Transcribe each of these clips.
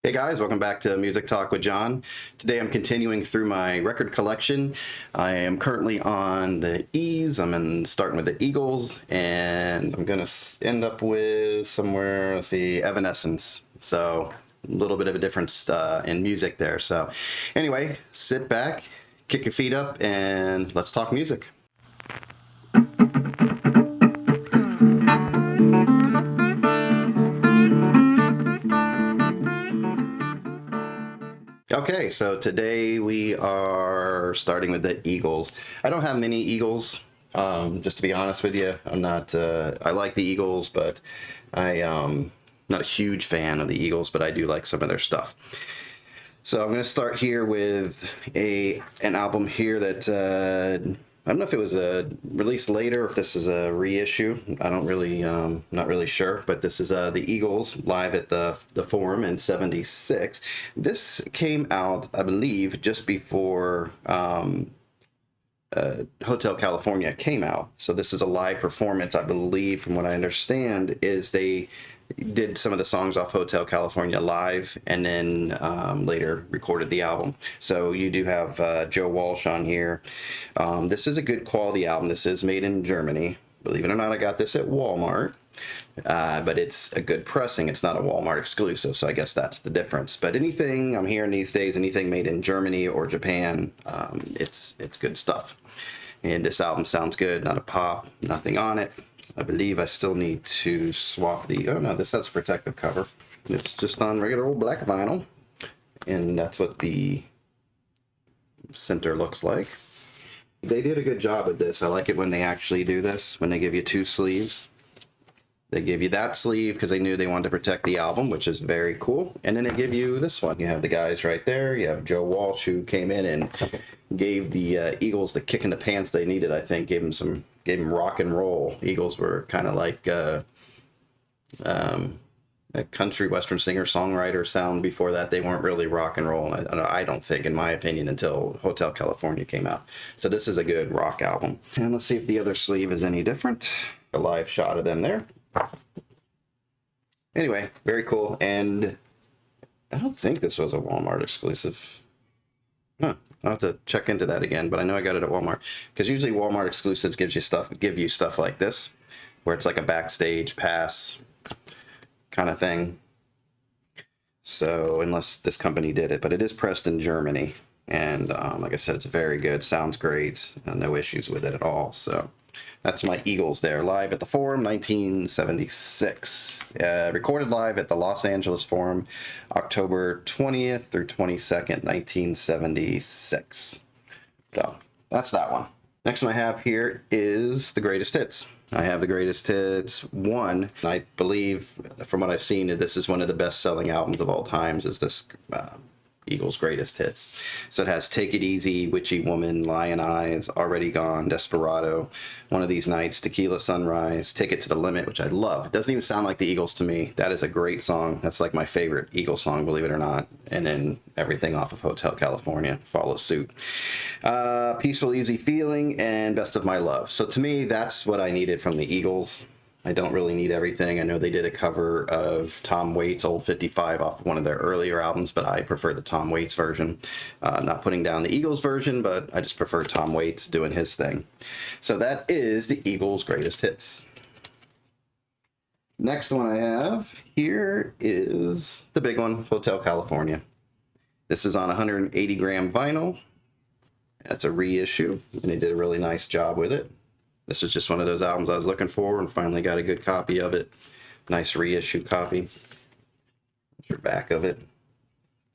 Hey guys, welcome back to Music Talk with John. Today I'm continuing through my record collection. I am currently on the E's. Starting with the Eagles, and I'm gonna end up with somewhere, let's see, Evanescence. So a little bit of a difference in music there. So anyway, sit back, kick your feet up, and let's talk music. Okay, so today we are starting with the Eagles. I don't have many Eagles, just to be honest with you. I'm not, I like the Eagles, but not a huge fan of the Eagles, but I do like some of their stuff. So I'm going to start here with an album here that I don't know if it was released later, or if this is a reissue. I don't really, not really sure. But this is the Eagles live at the Forum in '76. This came out, I believe, just before Hotel California came out. So this is a live performance, I believe, from what I understand, is they did some of the songs off Hotel California live and then later recorded the album. So you do have Joe Walsh on here. This is a good quality album. This is made in Germany. Believe it or not, I got this at Walmart. But it's a good pressing. It's not a Walmart exclusive, so I guess that's the difference. But anything I'm hearing these days, anything made in Germany or Japan, it's good stuff. And this album sounds good. Not a pop, nothing on it. I believe I still need to swap the... Oh no, this has a protective cover. It's just on regular old black vinyl, and that's what the center looks like. They did a good job with this. I like it when they actually do this, when they give you two sleeves. They give you that sleeve because they knew they wanted to protect the album, which is very cool. And then they give you this one. You have the guys right there. You have Joe Walsh, who came in and gave the Eagles the kick in the pants they needed. I think gave them rock and roll. Eagles were kind of like a country western singer songwriter sound. Before that, they weren't really rock and roll. I don't think, in my opinion, until Hotel California came out. So this is a good rock album. And let's see if the other sleeve is any different. A live shot of them there. Anyway, very cool. And I don't think this was a Walmart exclusive. I'll have to check into that again, but I know I got it at Walmart, because usually Walmart exclusives give you stuff like this, where it's like a backstage pass kind of thing. So unless this company did it, but it is pressed in Germany, and like I said, it's very good, sounds great, no issues with it at all. So that's my Eagles there, live at the Forum, 1976. Recorded live at the Los Angeles Forum, October 20th through 22nd, 1976. So that's that one. Next one I have here is the Greatest Hits. I have the Greatest Hits 1. I believe, from what I've seen, this is one of the best-selling albums of all times, is this Eagles' Greatest Hits. So it has Take It Easy, Witchy Woman, Lion Eyes, Already Gone, Desperado, One of These Nights, Tequila Sunrise, Take It to the Limit, which I love. It doesn't even sound like the Eagles to me. That is a great song. That's like my favorite Eagles song, believe it or not. And then everything off of Hotel California follows suit. Peaceful Easy Feeling, and Best of My Love. So to me, that's what I needed from the Eagles. I don't really need everything. I know they did a cover of Tom Waits' Old 55 off of one of their earlier albums, but I prefer the Tom Waits version. I'm not putting down the Eagles version, but I just prefer Tom Waits doing his thing. So that is the Eagles' Greatest Hits. Next one I have here is the big one, Hotel California. This is on 180 gram vinyl. That's a reissue, and they did a really nice job with it. This is just one of those albums I was looking for and finally got a good copy of it. Nice reissue copy. There's your back of it.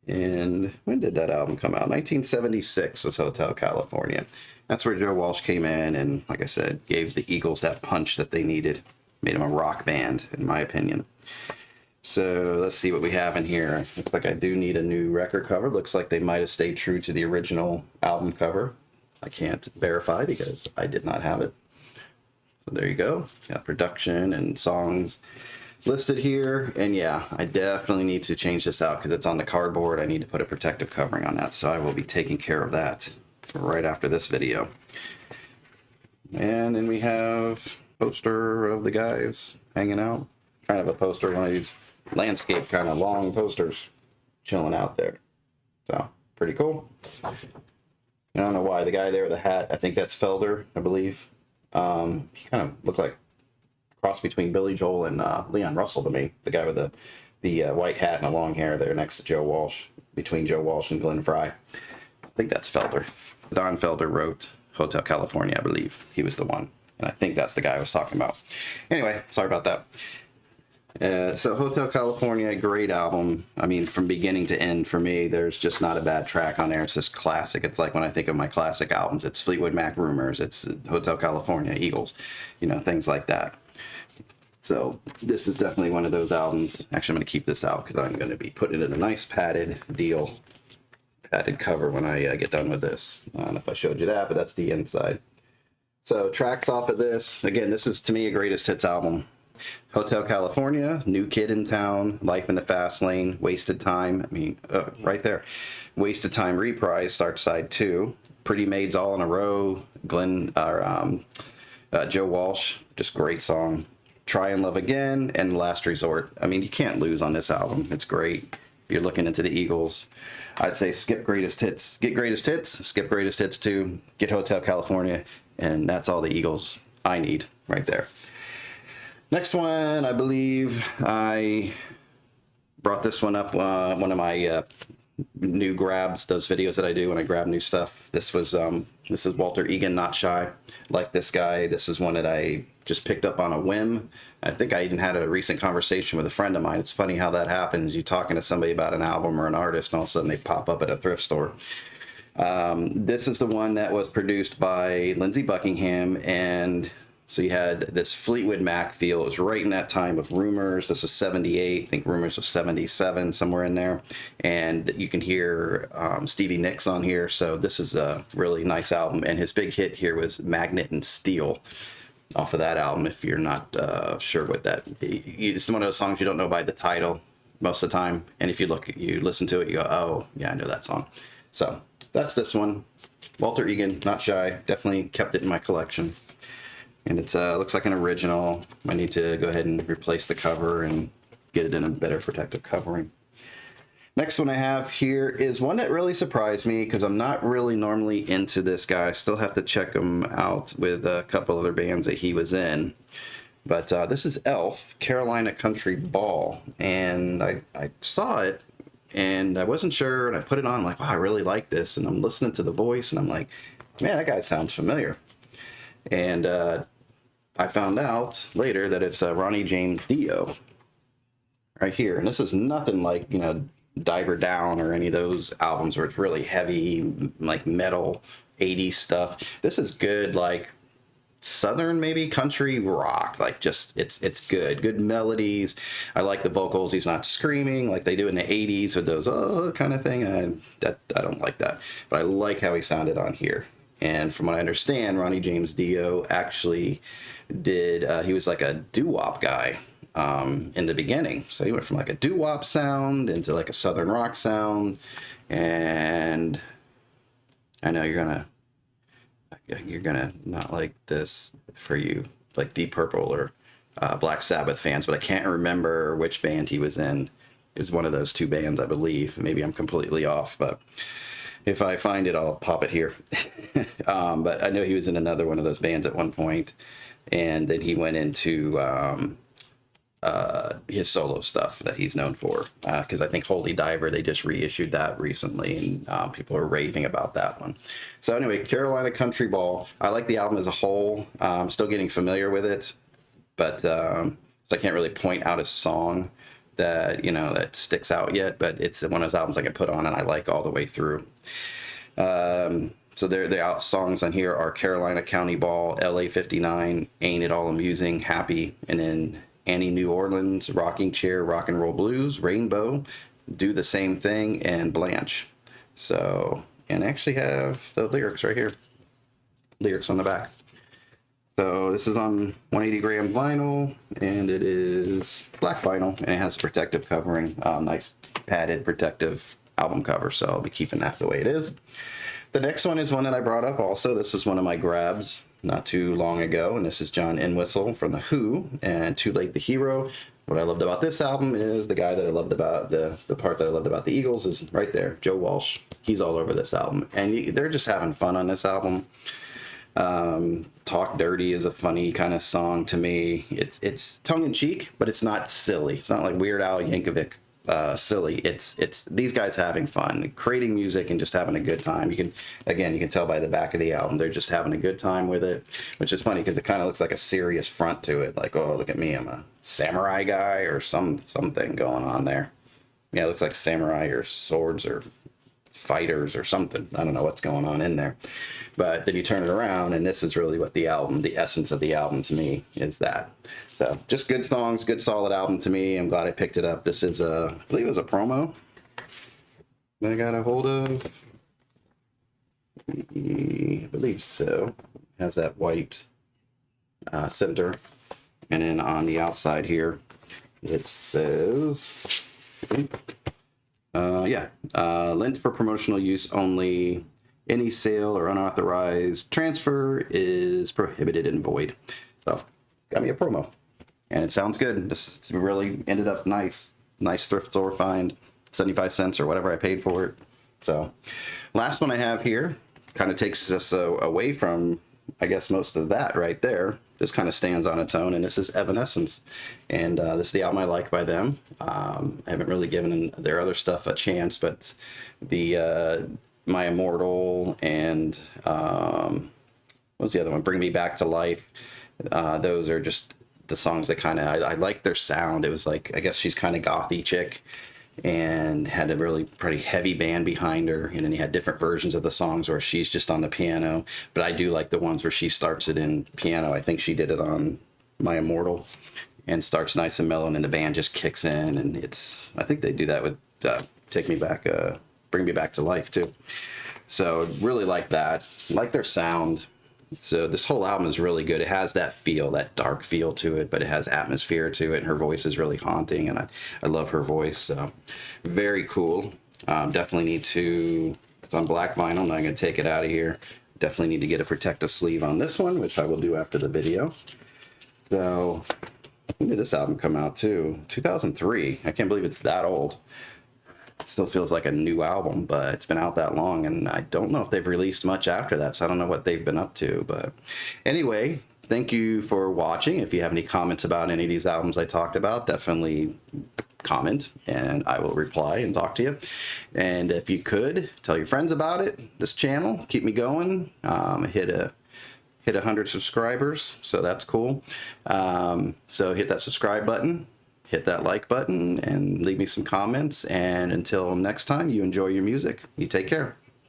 And when did that album come out? 1976 was Hotel California. That's where Joe Walsh came in and, like I said, gave the Eagles that punch that they needed. Made them a rock band, in my opinion. So let's see what we have in here. Looks like I do need a new record cover. Looks like they might have stayed true to the original album cover. I can't verify because I did not have it. So there you go. Got production and songs listed here. And yeah, I definitely need to change this out because it's on the cardboard. I need to put a protective covering on that. So I will be taking care of that right after this video. And then we have a poster of the guys hanging out. Kind of a poster, one of these landscape kind of long posters. chilling out there. So pretty cool. I don't know why the guy there with the hat, I think that's Felder, I believe. He kind of looks like a cross between Billy Joel and Leon Russell to me. The guy with the white hat and the long hair there next to Joe Walsh, between Joe Walsh and Glenn Frey. I think that's Felder. Don Felder wrote Hotel California, I believe. He was the one. And I think that's the guy I was talking about. Anyway, sorry about that. So Hotel California, great album. I mean, from beginning to end for me, there's just not a bad track on there. It's just classic. It's like when I think of my classic albums, it's Fleetwood Mac, Rumors, it's Hotel California, Eagles, you know, things like that. So this is definitely one of those albums. Actually, I'm going to keep this out because I'm going to be putting it in a nice padded cover when I get done with this. I don't know if I showed you that, but that's the inside. So tracks off of this. Again, this is to me a greatest hits album. Hotel California, New Kid in Town, Life in the Fast Lane, Wasted Time. I mean, right there. Wasted Time Reprise, Start Side 2. Pretty Maids All in a Row, Joe Walsh, just great song. Try and Love Again, and Last Resort. I mean, you can't lose on this album. It's great. If you're looking into the Eagles, I'd say skip Greatest Hits. Get Greatest Hits, skip Greatest Hits 2, get Hotel California, and that's all the Eagles I need right there. Next one, I believe I brought this one up, one of my new grabs, those videos that I do when I grab new stuff. This is Walter Egan Not Shy. Like this guy, this is one that I just picked up on a whim. I think I even had a recent conversation with a friend of mine. It's funny how that happens. You're talking to somebody about an album or an artist, and all of a sudden they pop up at a thrift store. This is the one that was produced by Lindsey Buckingham, and so you had this Fleetwood Mac feel. It was right in that time of Rumors. This was 78. I think Rumors was 77, somewhere in there. And you can hear Stevie Nicks on here. So this is a really nice album. And his big hit here was Magnet and Steel off of that album, if you're not sure what that... It's one of those songs you don't know by the title most of the time. And if you listen to it, you go, oh, yeah, I know that song. So that's this one. Walter Egan, Not Shy. Definitely kept it in my collection. And it looks like an original. I need to go ahead and replace the cover and get it in a better protective covering. Next one I have here is one that really surprised me because I'm not really normally into this guy. I still have to check him out with a couple other bands that he was in. But this is Elf, Carolina Country Ball. And I saw it and I wasn't sure, and I put it on. I'm like, wow, I really like this. And I'm listening to the voice and I'm like, man, that guy sounds familiar. And I found out later that it's Ronnie James Dio right here. And this is nothing like, you know, Diver Down or any of those albums where it's really heavy, like metal 80s stuff. This is good, like southern, maybe country rock. Like just, it's good melodies. I like the vocals. He's not screaming like they do in the 80s with those, oh, kind of thing. I don't like that. But I like how he sounded on here. And from what I understand, Ronnie James Dio actually he was like a doo-wop guy in the beginning. So he went from like a doo-wop sound into like a southern rock sound. And I know you're gonna not like this for you, like Deep Purple or Black Sabbath fans, but I can't remember which band he was in. It was one of those two bands, I believe. Maybe I'm completely off, but if I find it, I'll pop it here. But I know he was in another one of those bands at one point, and then he went into his solo stuff that he's known for. Because I think Holy Diver, they just reissued that recently, and people are raving about that one. So anyway, Carolina Country Ball. I like the album as a whole. I'm still getting familiar with it, but so I can't really point out a song that sticks out yet, but it's one of those albums I can put on and I like all the way through. So the out songs on here are Carolina County Ball, LA 59, Ain't It All Amusing, Happy, and then Annie New Orleans, Rocking Chair, Rock and Roll Blues, Rainbow, Do the Same Thing, and Blanche. So, and I actually have the lyrics right here. Lyrics on the back. So this is on 180 gram vinyl, and it is black vinyl, and it has protective covering, nice padded protective album cover, so I'll be keeping that the way it is. The next one is one that I brought up also. This is one of my grabs not too long ago, and this is John Entwistle from The Who and Too Late the Hero. what I loved about this album is the guy that I loved about the part that I loved about the Eagles is right there, Joe Walsh. He's all over this album, and they're just having fun on this album. Talk Dirty is a funny kind of song to me. It's tongue in cheek, but it's not silly. It's not like Weird Al Yankovic silly. It's these guys having fun, creating music and just having a good time. You can tell by the back of the album they're just having a good time with it, which is funny because it kind of looks like a serious front to it. Like, oh, look at me, I'm a samurai guy or something going on there. Yeah, it looks like samurai or swords or fighters or something. I don't know what's going on in there. But then you turn it around, and this is really what the essence of the album to me is that. So just good songs, good solid album to me. I'm glad I picked it up. This is I believe it was a promo that I got a hold of. I believe so. It has that white center. And then on the outside here, it says, lent for promotional use only. Any sale or unauthorized transfer is prohibited and void. So, got me a promo. And it sounds good. This really ended up nice. Nice thrift store find. 75 cents or whatever I paid for it. So, last one I have here kind of takes us away from, I guess, most of that right there. This kind of stands on its own, and this is Evanescence. And this is the album I like by them. I haven't really given their other stuff a chance, but the My Immortal and what was the other one? Bring Me Back to Life. Those are just the songs that kind of, I like their sound. It was like, I guess she's kind of gothy chick and had a really pretty heavy band behind her. And then you had different versions of the songs where she's just on the piano. But I do like the ones where she starts it in piano. I think she did it on My Immortal and starts nice and mellow, and then the band just kicks in. And I think they do that with Bring Me Back to Life too. So really like that. Like their sound. So this whole album is really good. It has that feel, that dark feel to it, but it has atmosphere to it, and her voice is really haunting, and I love her voice. So very cool. Definitely need to, it's on black vinyl. I'm not going to take it out of here. Definitely need to get a protective sleeve on this one, which I will do after the video. So when did this album come out too? 2003. I can't believe it's that old. Still feels like a new album, but it's been out that long, and I don't know if they've released much after that, so I don't know what they've been up to. But anyway, thank you for watching. If you have any comments about any of these albums I talked about, definitely comment, and I will reply and talk to you. And if you could, tell your friends about it, this channel, keep me going. Hit 100 subscribers, so that's cool. So hit that subscribe button. Hit that like button and leave me some comments. And until next time, you enjoy your music. You take care.